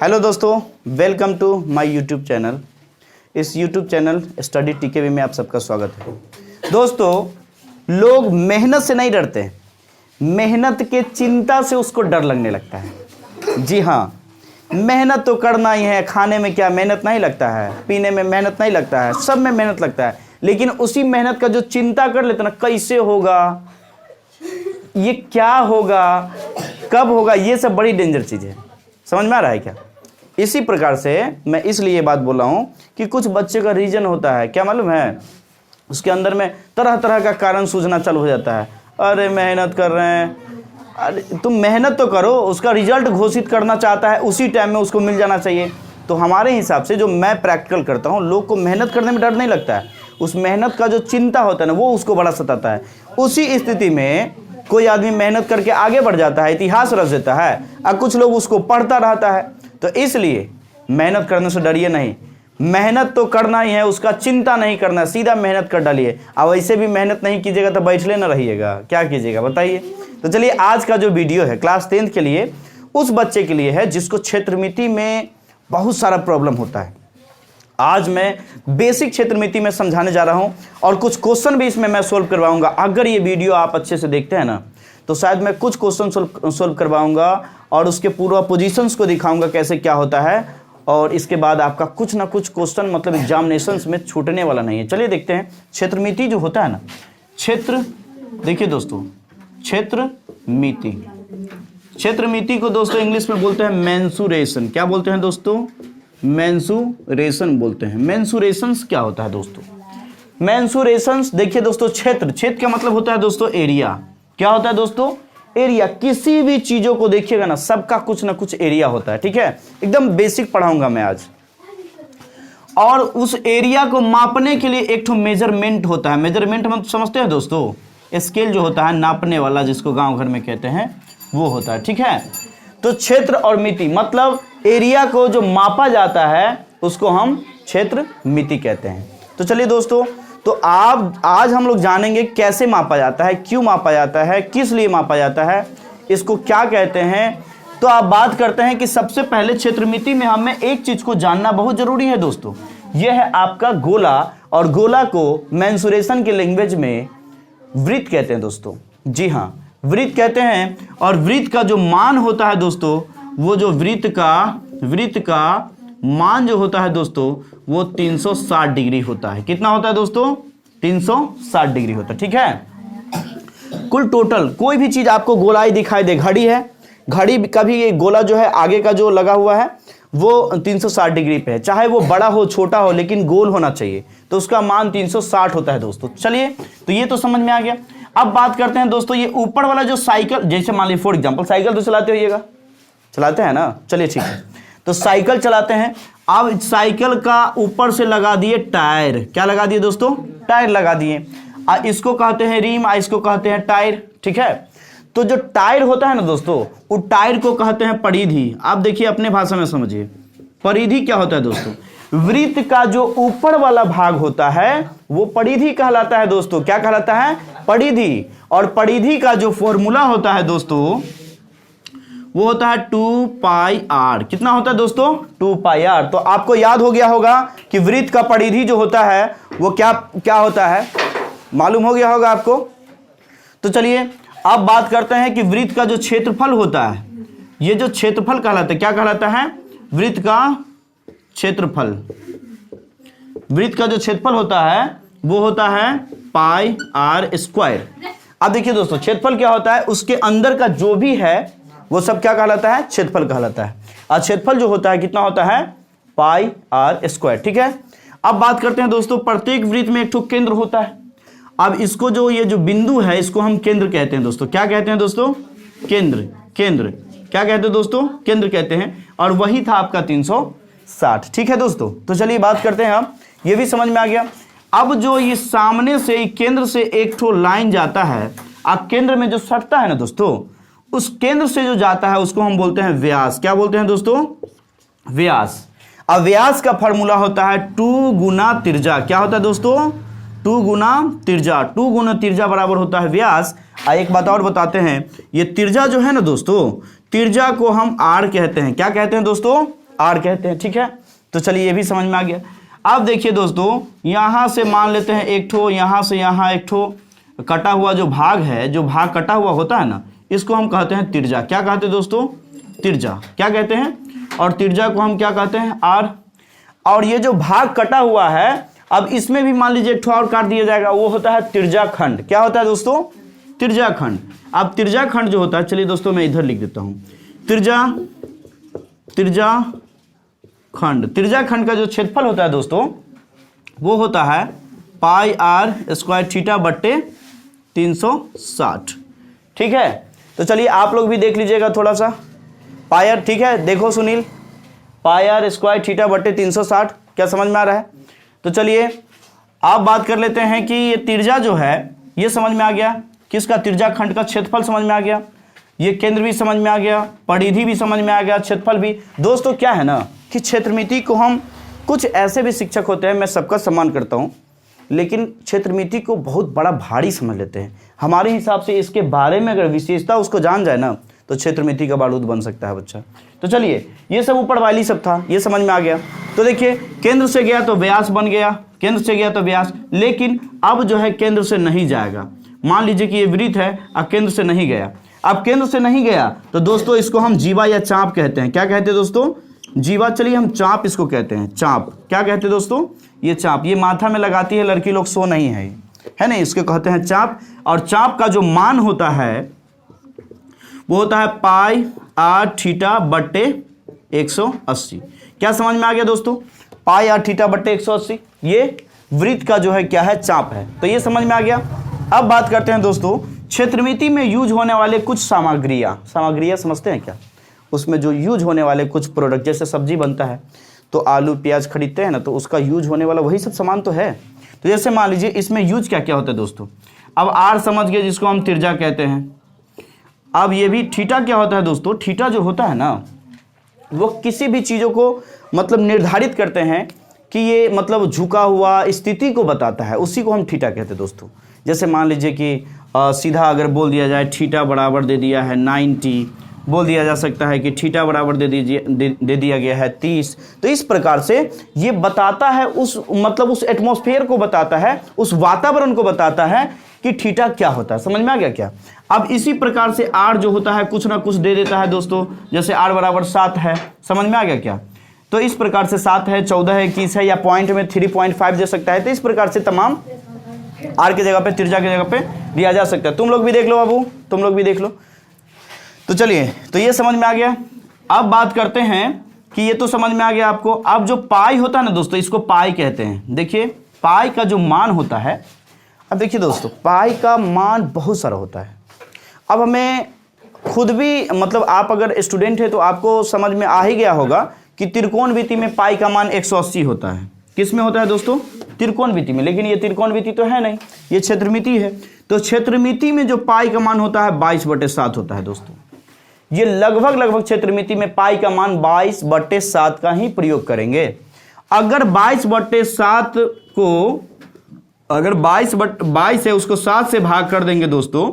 Hello दोस्तों, welcome to my YouTube channel. इस YouTube channel study TKV में आप सबका स्वागत है। दोस्तों, लोग मेहनत से नहीं डरते, मेहनत के चिंता से उसको डर लगने लगता है। जी हाँ, मेहनत तो करना ही है। खाने में क्या मेहनत नहीं लगता है, पीने में मेहनत नहीं लगता है, सब में मेहनत लगता है। लेकिन उसी मेहनत का जो चिंता कर लेते ना, कैसे होगा, ये क्या होगा, कब होगा, ये सब बड़ी डेंजर चीज़ है। समझ में आ रहा है क्या? इसी प्रकार से मैं इसलिए ये बात बोल रहा हूँ कि कुछ बच्चे का रीजन होता है, क्या मालूम है, उसके अंदर में तरह तरह का कारण सूझना चालू हो जाता है। अरे मेहनत कर रहे हैं, अरे तुम मेहनत तो करो, उसका रिजल्ट घोषित करना चाहता है, उसी टाइम में उसको मिल जाना चाहिए। तो हमारे हिसाब से जो मैं प्रैक्टिकल करता हूँ, लोग को मेहनत करने में डर नहीं लगता है, उस मेहनत का जो चिंता होता है ना, वो उसको बड़ा सताता है। उसी स्थिति में कोई आदमी मेहनत करके आगे बढ़ जाता है, इतिहास रच देता है, और कुछ लोग उसको पढ़ता रहता है। तो इसलिए मेहनत करने से डरिए नहीं, मेहनत तो करना ही है, उसका चिंता नहीं करना, सीधा मेहनत कर डालिए। अब वैसे भी मेहनत नहीं कीजिएगा तो बैठले ना रहिएगा, क्या कीजिएगा बताइए। तो चलिए, आज का जो वीडियो है क्लास 10th के लिए, उस बच्चे के लिए है जिसको क्षेत्रमिति में बहुत सारा प्रॉब्लम होता है। आज मैं बेसिक क्षेत्रमिति में समझाने जा रहा हूं और कुछ क्वेश्चन भी इसमें मैं सोल्व करवाऊंगा। अगर ये वीडियो आप अच्छे से देखते हैं ना, तो शायद मैं कुछ क्वेश्चन सोल्व करवाऊंगा और उसके पूर्व पोजीशंस को दिखाऊंगा कैसे क्या होता है। और इसके बाद आपका कुछ ना कुछ क्वेश्चन मतलब एग्जामिनेशंस में छूटने वाला नहीं है। चलिए देखते हैं। क्षेत्रमिति जो होता है ना, क्षेत्र, देखिए दोस्तों, क्षेत्रमिति, क्षेत्रमिति को दोस्तों इंग्लिश में बोलते हैं मेंसुरेशन। क्या बोलते हैं दोस्तों? मेंसुरेशन बोलते हैं। मेंसुरेशंस क्या होता है दोस्तों? मेंसुरेशंस, देखिए दोस्तों, क्षेत्र, क्षेत्र का मतलब होता है दोस्तों एरिया। क्या होता है दोस्तों? एरिया। किसी भी चीजों को देखिएगा ना, सबका कुछ ना कुछ एरिया होता है, ठीक है। एकदम बेसिक पढ़ाऊंगा मैं आज। और उस एरिया को मापने के लिए एक ठो मेजरमेंट होता है। मेजरमेंट हम समझते हैं दोस्तों, स्केल जो होता है नापने वाला, जिसको गांव घर में कहते हैं, वो होता है, ठीक है। तो क्षेत्र और मिति मतलब एरिया को जो मापा जाता है उसको हम क्षेत्र मिति कहते हैं। तो चलिए दोस्तों, तो आज हम लोग जानेंगे कैसे मापा जाता है, क्यों मापा जाता है, किस लिए मापा जाता है, इसको क्या कहते हैं। तो आप बात करते हैं कि सबसे पहले क्षेत्रमिति में हमें एक चीज को जानना बहुत जरूरी है दोस्तों। यह है आपका गोला, और गोला को मेंसुरेशन के लैंग्वेज में वृत्त कहते हैं दोस्तों। जी हाँ, वृत्त कहते हैं। और वृत्त का जो मान होता है दोस्तों, वो जो वृत्त का मान जो होता है दोस्तों, वो 360 डिग्री होता है। कितना होता है दोस्तों? 360 डिग्री होता है, ठीक है। कुल टोटल कोई भी चीज आपको गोलाई दिखाई दे, घड़ी है, घड़ी का भी ये गोला जो है आगे का जो लगा हुआ है वो 360 डिग्री पे है। चाहे वो बड़ा हो छोटा हो, लेकिन गोल होना चाहिए, तो उसका मान 360 होता है दोस्तों। चलिए, तो ये तो समझ में आ गया। अब बात करते हैं दोस्तों, ये ऊपर वाला जो साइकिल, जैसे मान लीजिए फॉर एग्जांपल साइकिल तो चलाते होइएगा, चलाते हैं ना, चलिए ठीक है। तो साइकिल चलाते हैं। अब साइकिल का ऊपर से लगा दिए टायर। क्या लगा दिए दोस्तों? टायर लगा दिए। इसको कहते हैं रिम, इसको कहते हैं टायर, ठीक है। तो जो टायर होता है ना दोस्तों, वो टायर को कहते हैं परिधि। आप देखिए अपने भाषा में समझिए, परिधि क्या होता है दोस्तों? वृत्त का जो ऊपर वाला भाग होता है वो परिधि कहलाता है दोस्तों। क्या कहलाता है? परिधि। और परिधि का जो फॉर्मूला होता है दोस्तों, वो होता है 2πr। कितना होता है दोस्तों? 2πr। तो आपको याद हो गया होगा कि वृत्त का परिधि जो होता है वो क्या होता है, मालूम हो गया होगा आपको। तो चलिए, अब बात करते हैं कि वृत्त का जो क्षेत्रफल होता है, ये जो क्षेत्रफल कहलाता है, क्या कहलाता है? वृत्त का क्षेत्रफल। वृत्त का जो क्षेत्रफल होता है वो होता है πr²। अब देखिए दोस्तों, क्षेत्रफल क्या होता है? उसके अंदर का जो भी है वो सब क्या कहलाता है? क्षेत्रफल कहलाता है। और क्षेत्रफल जो होता है कितना होता है? πr², ठीक है। अब बात करते हैं दोस्तों, प्रत्येक वृत्त में एक ठो केंद्र होता है। अब इसको जो ये जो बिंदु है, इसको हम केंद्र कहते हैं दोस्तों। क्या कहते हैं दोस्तों? केंद्र। केंद्र क्या कहते हैं दोस्तों? केंद्र कहते हैं। और वही था आपका 360, ठीक है दोस्तों। तो चलिए बात करते हैं, हम ये भी समझ में आ गया। अब जो ये सामने से केंद्र से एक ठो लाइन जाता है, अब केंद्र में जो सटता है ना दोस्तों, उस केंद्र से जो जाता है उसको हम बोलते हैं व्यास। क्या बोलते हैं दोस्तों? व्यास। अब व्यास का फॉर्मूला होता है 2 गुना त्रिज्या। क्या होता है दोस्तों? 2 गुना त्रिज्या। 2 गुना त्रिज्या बराबर होता है व्यास। एक बात और बताते हैं, ये त्रिज्या जो है ना दोस्तों, त्रिज्या को हम आर कहते हैं। क्या कहते हैं दोस्तों? आर कहते हैं, ठीक है। तो चलिए ये भी समझ में आ गया। अब देखिए दोस्तों, यहां से मान लेते हैं एक ठो, यहां से यहां एक ठो कटा हुआ जो भाग है, जो भाग कटा हुआ होता है ना, इसको हम कहते हैं त्रिज्या। क्या कहते हैं दोस्तों? त्रिज्या। क्या कहते हैं? और त्रिज्या को हम क्या कहते हैं? आर। और ये जो भाग कटा हुआ है, अब इसमें भी मान लीजिए एक ठो और काट दिया जाएगा, वो होता है त्रिज्याखंड। क्या होता है दोस्तों? त्रिज्याखंड। अब त्रिज्याखंड जो होता है, चलिए दोस्तों मैं इधर लिख देता हूं, त्रिज्याखंड। त्रिज्याखंड का जो क्षेत्रफल होता है दोस्तों, वो होता है पाई आर स्क्वायर थीटा बट्टे 360, ठीक है। तो चलिए आप लोग भी देख लीजिएगा थोड़ा सा पाई आर, ठीक है। देखो सुनील, पाई आर स्क्वायर थीटा बट्टे 360 क्या समझ में आ रहा है? तो चलिए आप बात कर लेते हैं कि ये त्रिज्या जो है, ये समझ में आ गया, किसका? त्रिज्याखंड का क्षेत्रफल समझ में आ गया, ये केंद्र भी समझ में आ गया, परिधि भी समझ में आ गया, क्षेत्रफल भी। दोस्तों क्या है ना कि क्षेत्रमिति को हम, कुछ ऐसे भी शिक्षक होते हैं, मैं सबका सम्मान करता हूं, लेकिन क्षेत्रमिति को बहुत बड़ा भारी समझ लेते हैं। हमारे हिसाब से इसके बारे में अगर विशेषता उसको जान जाए ना, तो क्षेत्रमिति का बारूद बन सकता है बच्चा। तो चलिए ये सब ऊपर वाली सब था, ये समझ में आ गया। तो देखिए केंद्र से गया तो व्यास बन गया, केंद्र से गया तो व्यास, लेकिन अब जो है केंद्र से नहीं जाएगा। मान लीजिए कि ये वृत्त है, अब केंद्र से नहीं गया। अब केंद्र से नहीं गया तो दोस्तों इसको हम जीवा या चाप कहते हैं। क्या कहते हैं दोस्तों? जीवा। चलिए हम चाप इसको कहते हैं, चाप। क्या कहते हैं दोस्तों? ये चाप, ये माथा में लगाती है लड़की लोग, सो नहीं है ना, इसको कहते हैं चाप। और चाप का जो मान होता है वो होता है पाई आर थीटा बट्टे 180। क्या समझ में आ गया दोस्तों? पाई आर थीटा बट्टे 180 ये वृत्त का जो है क्या है? चाप है। तो ये समझ में आ गया। अब बात करते हैं दोस्तों क्षेत्रमिति में यूज होने वाले कुछ सामग्रियां समझते हैं क्या? उसमें जो यूज होने वाले कुछ प्रोडक्ट, जैसे सब्जी बनता है तो आलू प्याज खरीदते हैं ना, तो उसका यूज होने वाला वही सब सामान तो है। तो जैसे मान लीजिए इसमें यूज क्या क्या होता है दोस्तों। अब आर समझ गए, जिसको हम त्रिज्या कहते हैं। अब ये भी थीटा क्या होता है दोस्तों? थीटा जो होता है ना, वो किसी भी चीज़ों को मतलब निर्धारित करते हैं कि ये मतलब झुका हुआ स्थिति को बताता है, उसी को हम थीटा कहते हैं दोस्तों। जैसे मान लीजिए कि सीधा अगर बोल दिया जाए थीटा बराबर दे दिया है 90, बोल दिया जा सकता है कि थीटा बराबर दे दिया गया है 30। तो इस प्रकार से ये बताता है, उस मतलब उस एटमॉस्फेयर को बताता है, उस वातावरण को बताता है कि थीटा क्या होता है। समझ में आ गया क्या? अब इसी प्रकार से आर जो होता है कुछ ना कुछ दे देता है दोस्तों। जैसे आर बराबर 7 है, समझ में आ गया क्या? तो इस प्रकार से 7 है, 14 है, 21 है, या पॉइंट में 3.5 दे सकता है। तो इस प्रकार से तमाम आर की जगह पे, त्रिज्या की जगह पे दिया जा सकता है। तुम लोग भी देख लो बाबू, तुम लोग भी देख लो। तो चलिए, तो ये समझ में आ गया। अब बात करते हैं कि ये तो समझ में आ गया आपको। अब जो पाई होता है ना दोस्तों, इसको पाई कहते हैं। देखिए पाई का जो मान होता है, अब देखिए दोस्तों पाई का मान बहुत सारा होता है। अब हमें खुद भी मतलब आप अगर स्टूडेंट है तो आपको समझ में आ ही गया होगा कि त्रिकोणमिति में पाई का मान 180 होता है। किस में होता है दोस्तों? त्रिकोणमिति में। लेकिन ये त्रिकोणमिति तो है नहीं, ये क्षेत्रमिति है। तो क्षेत्रमिति में जो पाई का मान होता है 22/7 होता है दोस्तों। ये लगभग क्षेत्रमिति में पाई का मान 22/7 का ही प्रयोग करेंगे। अगर 22/7 को, अगर 22 है उसको 7 से भाग कर देंगे दोस्तों,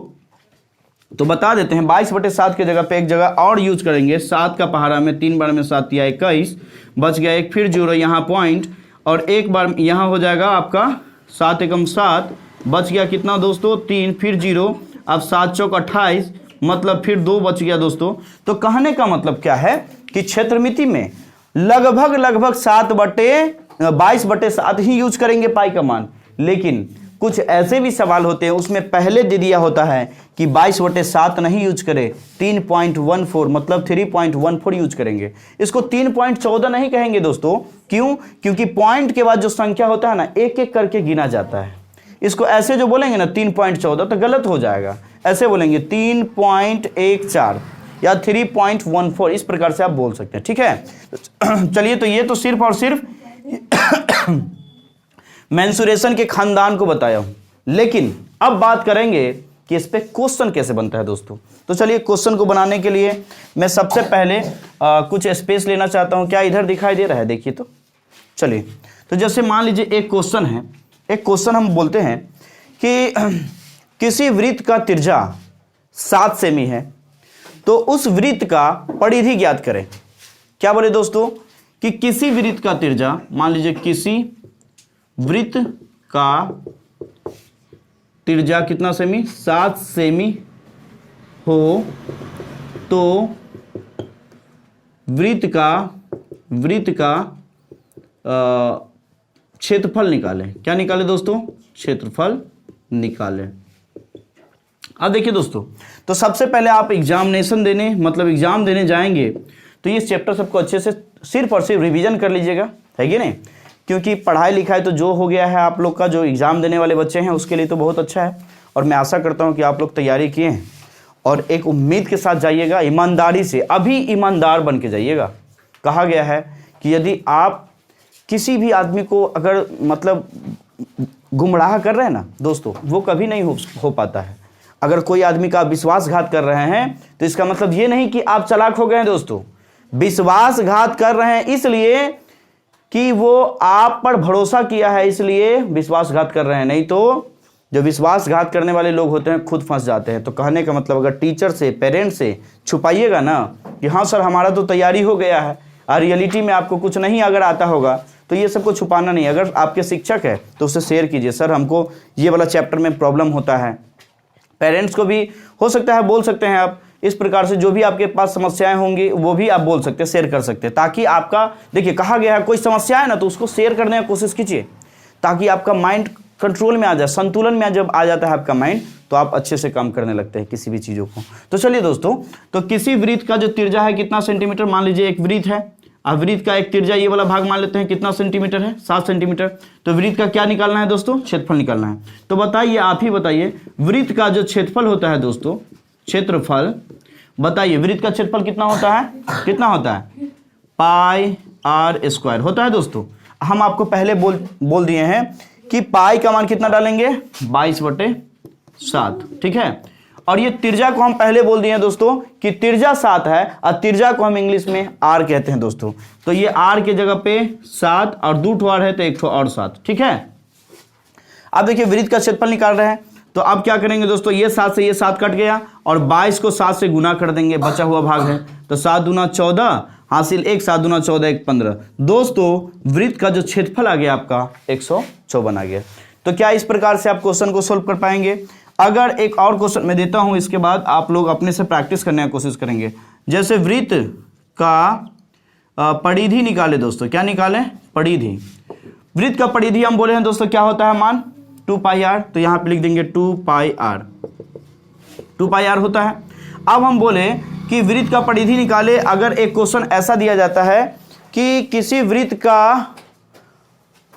तो बता देते हैं 22/7 की जगह पे एक जगह और यूज करेंगे। 7 का पहाड़ा में 3 बार में 7 या 21, बच गया एक, फिर 0 यहाँ पॉइंट, और एक बार यहाँ हो जाएगा आपका 7 एकम 7, बच गया कितना दोस्तों? 3, फिर 0, अब 7 चौक 28, मतलब फिर 2 बच गया दोस्तों। तो कहने का मतलब क्या है कि क्षेत्रमिति में लगभग 22/7 ही यूज करेंगे पाई का मान। लेकिन कुछ ऐसे भी सवाल होते हैं उसमें पहले दे दिया होता है कि 22/7 नहीं यूज करें, 3.14 मतलब 3.14 यूज करेंगे। इसको 3.14 नहीं कहेंगे दोस्तों। क्यों? क्योंकि पॉइंट के बाद जो संख्या होता है ना, एक एक करके गिना जाता है। इसको ऐसे जो बोलेंगे ना 3.14 तो गलत हो जाएगा। ऐसे बोलेंगे 3.14 या 3.14, इस प्रकार से आप बोल सकते हैं, ठीक है। चलिए, तो ये तो सिर्फ और सिर्फ मेंसुरेशन के खानदान को बताया हूं। लेकिन अब बात करेंगे कि इस पे क्वेश्चन कैसे बनता है दोस्तों। तो चलिए, क्वेश्चन को बनाने के लिए मैं सबसे पहले कुछ स्पेस लेना चाहता हूं। क्या इधर दिखाई दे रहा है? देखिए तो। चलिए, तो जैसे मान लीजिए एक क्वेश्चन है। एक क्वेश्चन हम बोलते हैं कि किसी वृत्त का त्रिज्या 7 सेमी है, तो उस वृत्त का परिधि ज्ञात करें। क्या बोले दोस्तों? कि किसी वृत्त का त्रिज्या, मान लीजिए किसी वृत्त का त्रिज्या कितना सेमी, 7 सेमी हो तो वृत्त का क्षेत्रफल निकालें। क्या निकालें दोस्तों? क्षेत्रफल निकालें। अब देखिए दोस्तों, तो सबसे पहले आप एग्जामिनेशन देने मतलब एग्जाम देने जाएंगे तो ये चैप्टर सबको अच्छे से सिर्फ और सिर्फ रिवीजन कर लीजिएगा, है कि नहीं? क्योंकि पढ़ाई लिखाई तो जो हो गया है आप लोग का, जो एग्ज़ाम देने वाले बच्चे हैं उसके लिए तो बहुत अच्छा है। और मैं आशा करता हूं कि आप लोग तैयारी किए हैं और एक उम्मीद के साथ जाइएगा, ईमानदारी से, अभी ईमानदार बन के जाइएगा। कहा गया है कि यदि आप किसी भी आदमी को अगर मतलब गुमराह कर रहे हैं ना दोस्तों, वो कभी नहीं हो पाता है। अगर कोई आदमी का विश्वासघात कर रहे हैं तो इसका मतलब ये नहीं कि आप चालाक हो गए हैं दोस्तों। विश्वासघात कर रहे हैं इसलिए कि वो आप पर भरोसा किया है, इसलिए विश्वासघात कर रहे हैं। नहीं तो जो विश्वासघात करने वाले लोग होते हैं खुद फंस जाते हैं। तो कहने का मतलब अगर टीचर से, पेरेंट्स से छुपाइएगा ना कि हाँ सर हमारा तो तैयारी हो गया है, और रियलिटी में आपको कुछ नहीं अगर आता होगा तो ये सबको छुपाना नहीं। अगर आपके शिक्षक है तो उससे शेयर कीजिए, सर हमको ये वाला चैप्टर में प्रॉब्लम होता है। पेरेंट्स को भी हो सकता है बोल सकते हैं आप, इस प्रकार से जो भी आपके पास समस्याएं होंगी वो भी आप बोल सकते हैं, शेयर कर सकते हैं, ताकि आपका, देखिए कहा गया है कोई समस्या है ना तो उसको शेयर करने की कोशिश कीजिए, ताकि आपका माइंड कंट्रोल में आ जाए, संतुलन में जब आ जाता है आपका माइंड तो आप अच्छे से काम करने लगते हैं किसी भी चीज़ों को। तो चलिए दोस्तों, तो किसी वृत्त का जो त्रिज्या है कितना सेंटीमीटर, मान लीजिए एक वृत्त है, अब वृत्त का एक त्रिज्या ये वाला भाग मान लेते हैं कितना सेंटीमीटर है, 7 सेंटीमीटर। तो वृत्त का क्या निकालना है दोस्तों? क्षेत्रफल निकालना है। तो बताइए, आप ही बताइए, वृत्त का जो क्षेत्रफल होता है दोस्तों, क्षेत्रफल बताइए, वृत्त का क्षेत्रफल कितना होता है? कितना होता है? पाई आर स्क्वायर होता है दोस्तों। हम आपको पहले बोल दिए हैं कि पाई का मान कितना डालेंगे? 22/7, ठीक है। और ये त्रिज्या को हम पहले बोल दिए हैं दोस्तों कि त्रिज्या 7 है, और त्रिज्या को हम इंग्लिश में आर कहते हैं दोस्तों। तो ये आर के जगह पे 7 और 2 आर है तो 1 और 7, ठीक है। अब देखिए वृत्त का क्षेत्रफल निकाल रहे हैं, तो अब क्या करेंगे दोस्तों, ये 7 से ये 7 कट गया और 22 को 7 से गुना कर देंगे, बचा हुआ भाग है। तो 7 दूना 14 हासिल 1, 7 दूना 14 1 15। दोस्तों वृत्त का जो क्षेत्रफल आ गया आपका 154 आ गया। तो क्या इस प्रकार से आप क्वेश्चन को सोल्व कर पाएंगे? अगर एक और क्वेश्चन मैं देता हूं, इसके बाद आप लोग अपने से प्रैक्टिस करने की कोशिश करेंगे। जैसे वृत्त का परिधि निकाले दोस्तों, क्या निकालें? परिधि। वृत्त का परिधि हम बोले हैं दोस्तों क्या होता है मान? 2πr। तो यहां पे लिख देंगे 2πr, 2πr होता है। अब हम बोले कि वृत्त का परिधि निकाले, अगर एक क्वेश्चन ऐसा दिया जाता है कि किसी वृत्त का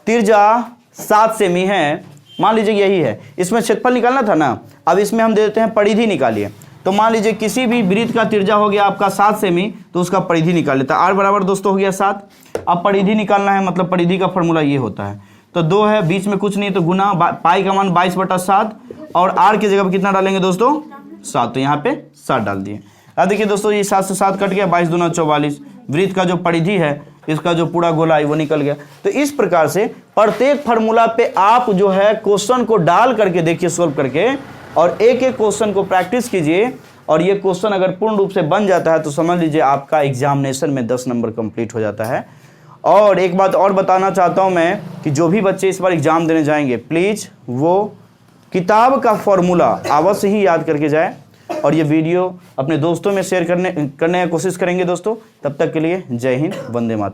त्रिज्या 7 सेमी है, मान लीजिए यही है, इसमें क्षेत्रफल निकालना था ना, अब इसमें हम दे देते हैं परिधि निकालिए। तो मान लीजिए किसी भी वृत्त का त्रिज्या हो गया आपका 7 सेमी, तो उसका परिधि निकाल लेता है। आर बराबर दोस्तों हो गया 7। अब परिधि निकालना है, मतलब परिधि का फॉर्मूला ये होता है, तो 2 है, बीच में कुछ नहीं तो गुना, पाई का मान 22/7 और आर की जगह पर कितना डालेंगे दोस्तों? 7। तो यहाँ पे 7 डाल दिए। अब देखिए दोस्तों ये 7 से 7 कट गया, 22 दूना 44। वृत्त का जो परिधि है, इसका जो पूरा गोला है वो निकल गया। तो इस प्रकार से प्रत्येक फार्मूला पे आप जो है क्वेश्चन को डाल करके देखिए, सोल्व करके, और एक एक क्वेश्चन को प्रैक्टिस कीजिए। और ये क्वेश्चन अगर पूर्ण रूप से बन जाता है तो समझ लीजिए आपका एग्जामिनेशन में 10 नंबर कंप्लीट हो जाता है। और एक बात और बताना चाहता हूं मैं कि जो भी बच्चे इस बार एग्जाम देने जाएंगे, प्लीज़ वो किताब का फॉर्मूला अवश्य ही याद करके जाए, और ये वीडियो अपने दोस्तों में शेयर करने की कोशिश करेंगे दोस्तों। तब तक के लिए जय हिंद, वंदे मातरम।